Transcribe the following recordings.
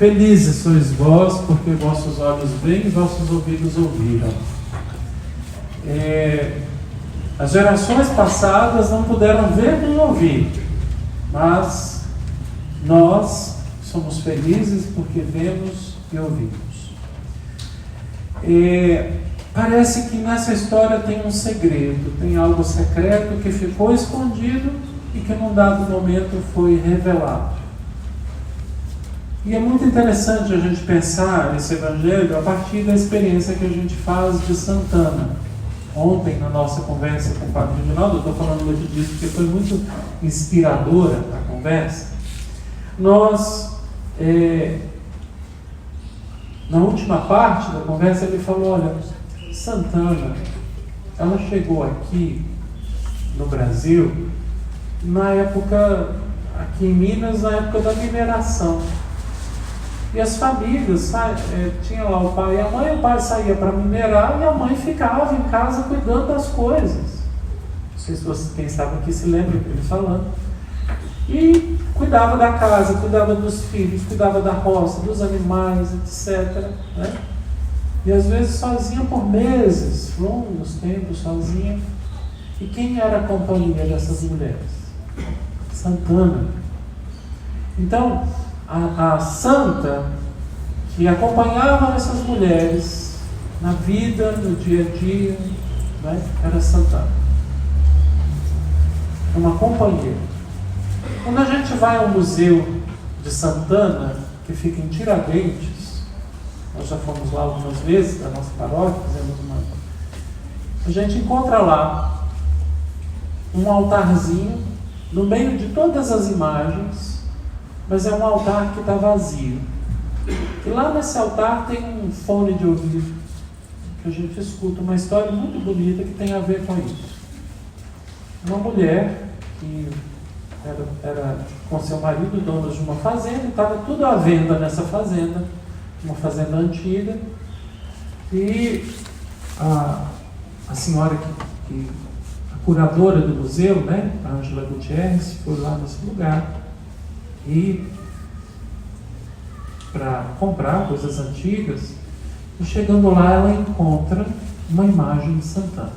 Felizes sois vós, porque vossos olhos veem e vossos ouvidos ouviram. As gerações passadas não puderam ver nem ouvir, mas nós somos felizes porque vemos e ouvimos. Parece que nessa história tem um segredo, tem algo secreto que ficou escondido e que num dado momento foi revelado. E é muito interessante a gente pensar esse evangelho a partir da experiência que a gente faz de Santana. Ontem, na nossa conversa com o Padre Reginaldo, eu estou falando muito disso porque foi muito inspiradora a conversa. Nós, na última parte da conversa, ele falou: olha, Santana, ela chegou aqui no Brasil na época, aqui em Minas, na época da mineração. E as famílias, tinha lá o pai e a mãe, o pai saía para minerar e a mãe ficava em casa cuidando das coisas. Não sei se quem estava aqui se lembra dele falando. E cuidava da casa, cuidava dos filhos, cuidava da roça, dos animais, etc. Né? E às vezes sozinha por meses, longos tempos sozinha. E quem era a companhia dessas mulheres? Santana. Então, a santa que acompanhava essas mulheres na vida, no dia a dia, né, era Santana. Uma companheira. Quando a gente vai ao museu de Santana, que fica em Tiradentes, nós já fomos lá algumas vezes, da nossa paróquia, a gente encontra lá um altarzinho no meio de todas as imagens, mas é um altar que está vazio. E lá nesse altar tem um fone de ouvido, que a gente escuta uma história muito bonita que tem a ver com isso. Uma mulher que era com seu marido, donos de uma fazenda, estava tudo à venda nessa fazenda, uma fazenda antiga, e a senhora a curadora do museu, né, a Ângela Gutierrez, foi lá nesse lugar e para comprar coisas antigas, e chegando lá ela encontra uma imagem de Santana.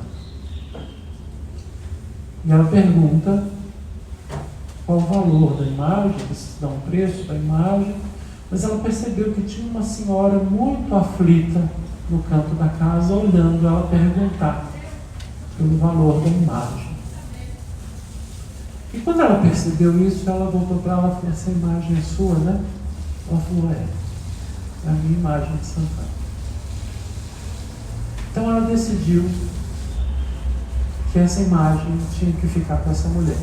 E ela pergunta qual o valor da imagem, eles dão o preço da imagem, mas ela percebeu que tinha uma senhora muito aflita no canto da casa, olhando ela perguntar pelo valor da imagem. E quando ela percebeu isso, ela voltou para ela e falou: essa imagem é sua, né? Ela falou: é a minha imagem de Santana. Então ela decidiu que essa imagem tinha que ficar com essa mulher.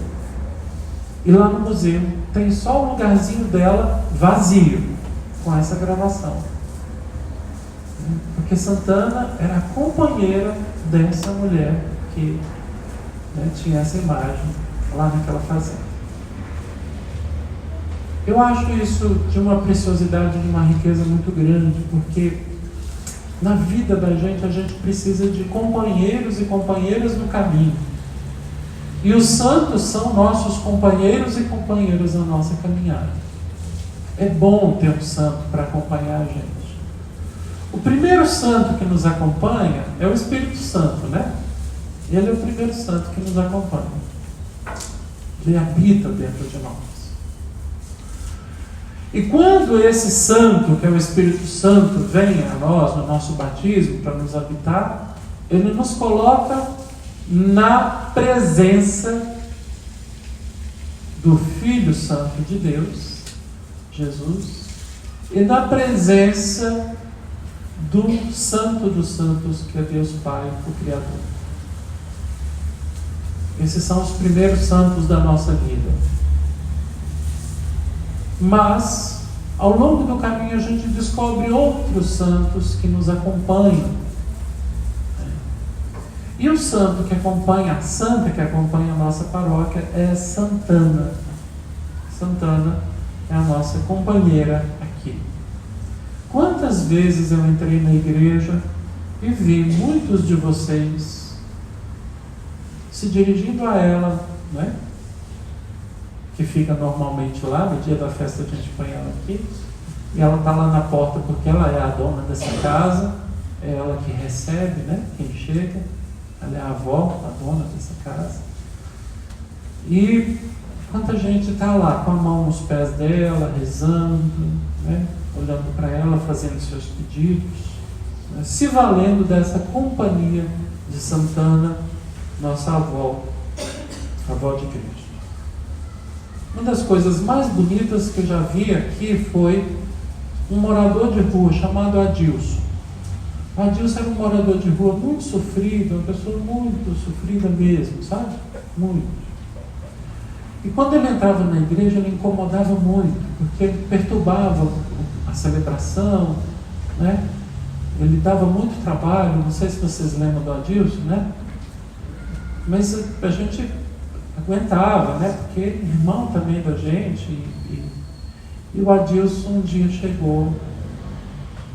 E lá no museu tem só o lugarzinho dela vazio, com essa gravação. Porque Santana era a companheira dessa mulher que, né, tinha essa imagem lá naquela fazenda. Eu acho isso de uma preciosidade, de uma riqueza muito grande, porque na vida da gente a gente precisa de companheiros e companheiras no caminho. E os santos são nossos companheiros e companheiras na nossa caminhada. É bom ter um santo para acompanhar a gente. O primeiro santo que nos acompanha é o Espírito Santo, né? Ele é o primeiro santo que nos acompanha. Ele habita dentro de nós. E quando esse santo, que é o Espírito Santo, vem a nós, no nosso batismo, para nos habitar, ele nos coloca na presença do Filho Santo de Deus, Jesus, e na presença do Santo dos Santos, que é Deus Pai, o Criador. Esses são os primeiros santos da nossa vida. Mas, ao longo do caminho, a gente descobre outros santos que nos acompanham. E o santo que acompanha, a santa que acompanha a nossa paróquia é Santana. Santana é a nossa companheira aqui. Quantas vezes eu entrei na igreja e vi muitos de vocês se dirigindo a ela, né? Que fica normalmente lá, no dia da festa a gente põe ela aqui, E ela está lá na porta porque ela é a dona dessa casa, é ela que recebe, né, quem chega. Ela é a avó, a dona dessa casa. E quanta gente está lá com a mão nos pés dela, rezando, né, olhando para ela, fazendo seus pedidos, né, se valendo dessa companhia de Santana, nossa avó, a avó de Cristo. Uma das coisas mais bonitas que eu já vi aqui foi um morador de rua chamado Adilson. O Adilson era um morador de rua muito sofrido, uma pessoa muito sofrida mesmo, sabe? Muito. E quando ele entrava na igreja, ele incomodava muito, porque ele perturbava a celebração, né? Ele dava muito trabalho, não sei se vocês lembram do Adilson, né? Mas a gente aguentava, né? Porque ele é irmão também da gente. E o Adilson um dia chegou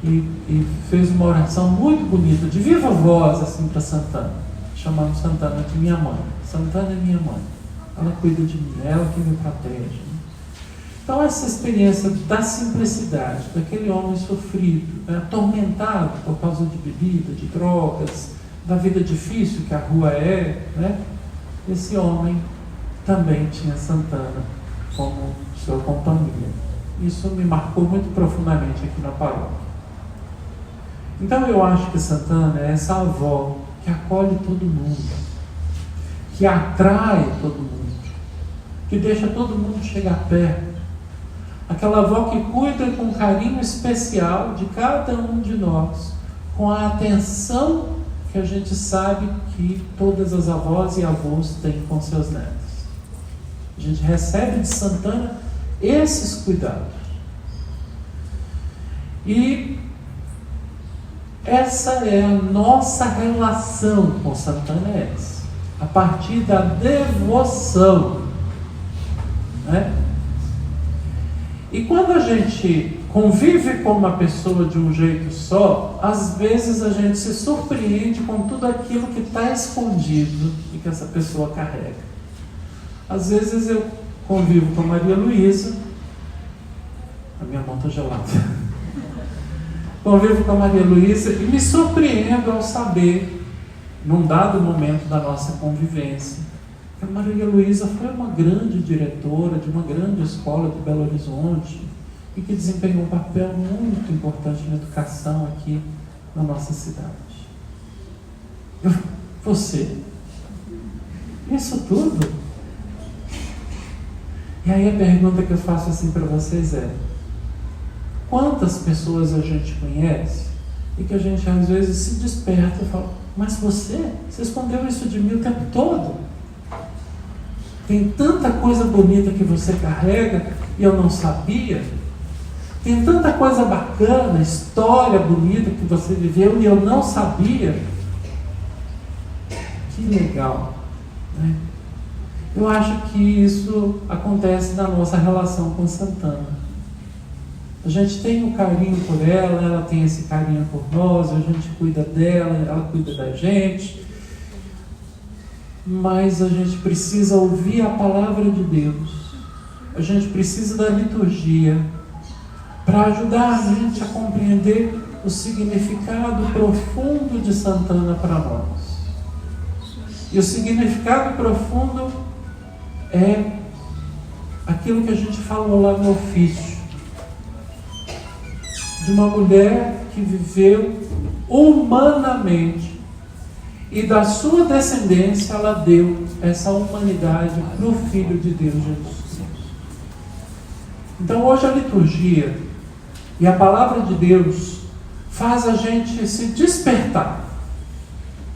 e fez uma oração muito bonita, de viva voz, assim, para Santana, chamando Santana de minha mãe. Santana é minha mãe, ela cuida de mim, é ela que me protege. Então essa experiência da simplicidade, daquele homem sofrido, né, atormentado por causa de bebida, de drogas, da vida difícil que a rua é, né, esse homem também tinha Santana como sua companhia. Isso me marcou muito profundamente aqui na paróquia. Então eu acho que Santana é essa avó que acolhe todo mundo, que atrai todo mundo, que deixa todo mundo chegar perto. Aquela avó que cuida com carinho especial de cada um de nós, com a atenção que a gente sabe que todas as avós e avós têm com seus netos. A gente recebe de Santana esses cuidados. E essa é a nossa relação com Santana, a partir da devoção, né? E quando a gente convive com uma pessoa de um jeito só, às vezes a gente se surpreende com tudo aquilo que está escondido e que essa pessoa carrega. Às vezes eu convivo com a Maria Luísa, a minha mão está gelada. Convivo com a Maria Luísa e me surpreendo ao saber, num dado momento da nossa convivência, que a Maria Luísa foi uma grande diretora de uma grande escola de Belo Horizonte e que desempenhou um papel muito importante na educação aqui na nossa cidade. Você? Isso tudo? E aí a pergunta que eu faço assim para vocês é: quantas pessoas a gente conhece e que a gente às vezes se desperta e fala, mas você escondeu isso de mim o tempo todo? Tem tanta coisa bonita que você carrega e eu não sabia. Tem tanta coisa bacana, história bonita que você viveu e eu não sabia. Que legal, né? Eu acho que isso acontece na nossa relação com Santana. A gente tem um carinho por ela, ela tem esse carinho por nós, a gente cuida dela, ela cuida da gente. Mas a gente precisa ouvir a palavra de Deus. A gente precisa da liturgia para ajudar a gente a compreender o significado profundo de Santana para nós. E o significado profundo é aquilo que a gente falou lá no ofício, de uma mulher que viveu humanamente e da sua descendência ela deu essa humanidade para o Filho de Deus, Jesus Cristo. Então hoje a liturgia e a palavra de Deus faz a gente se despertar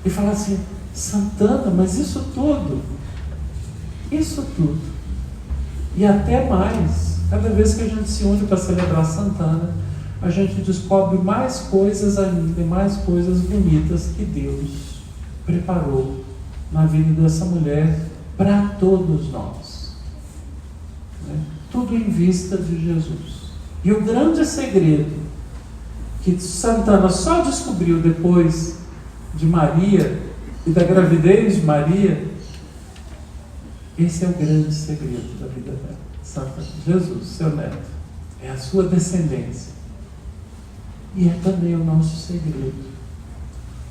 e falar assim, Santana, mas isso tudo, e até mais, cada vez que a gente se une para celebrar Santana, a gente descobre mais coisas ainda, mais coisas bonitas que Deus preparou na vida dessa mulher para todos nós, né? Tudo em vista de Jesus. E o grande segredo que Santana só descobriu depois de Maria e da gravidez de Maria, esse é o grande segredo da vida dela. Jesus, seu neto. é a sua descendência. E é também o nosso segredo,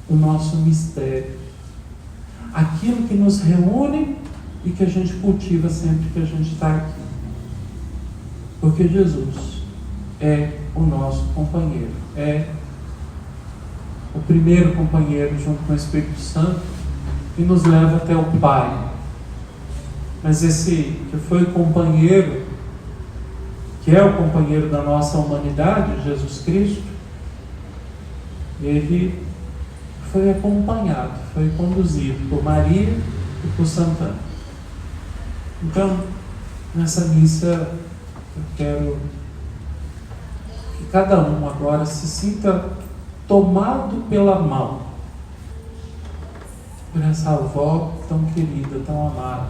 o nosso mistério, aquilo que nos reúne e que a gente cultiva sempre que a gente está aqui. Porque Jesus é o nosso companheiro, é o primeiro companheiro junto com o Espírito Santo que nos leva até o Pai. Mas esse que foi companheiro, que é o companheiro da nossa humanidade, Jesus Cristo, ele foi acompanhado, foi conduzido por Maria e por Santana. Então, nessa missa, eu quero que cada um agora se sinta tomado pela mão por essa avó tão querida, tão amada,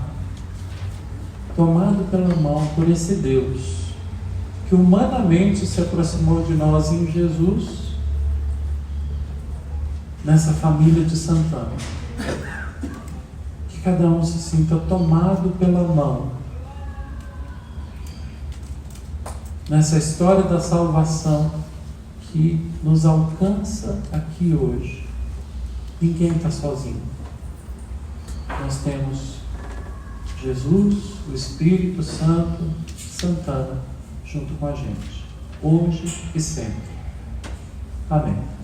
tomado pela mão por esse Deus que humanamente se aproximou de nós em Jesus, nessa família de Santana. Que cada um se sinta tomado pela mão nessa história da salvação que nos alcança aqui hoje. Ninguém está sozinho. Nós temos Jesus, o Espírito Santo, Santana, junto com a gente, hoje e sempre. Amém.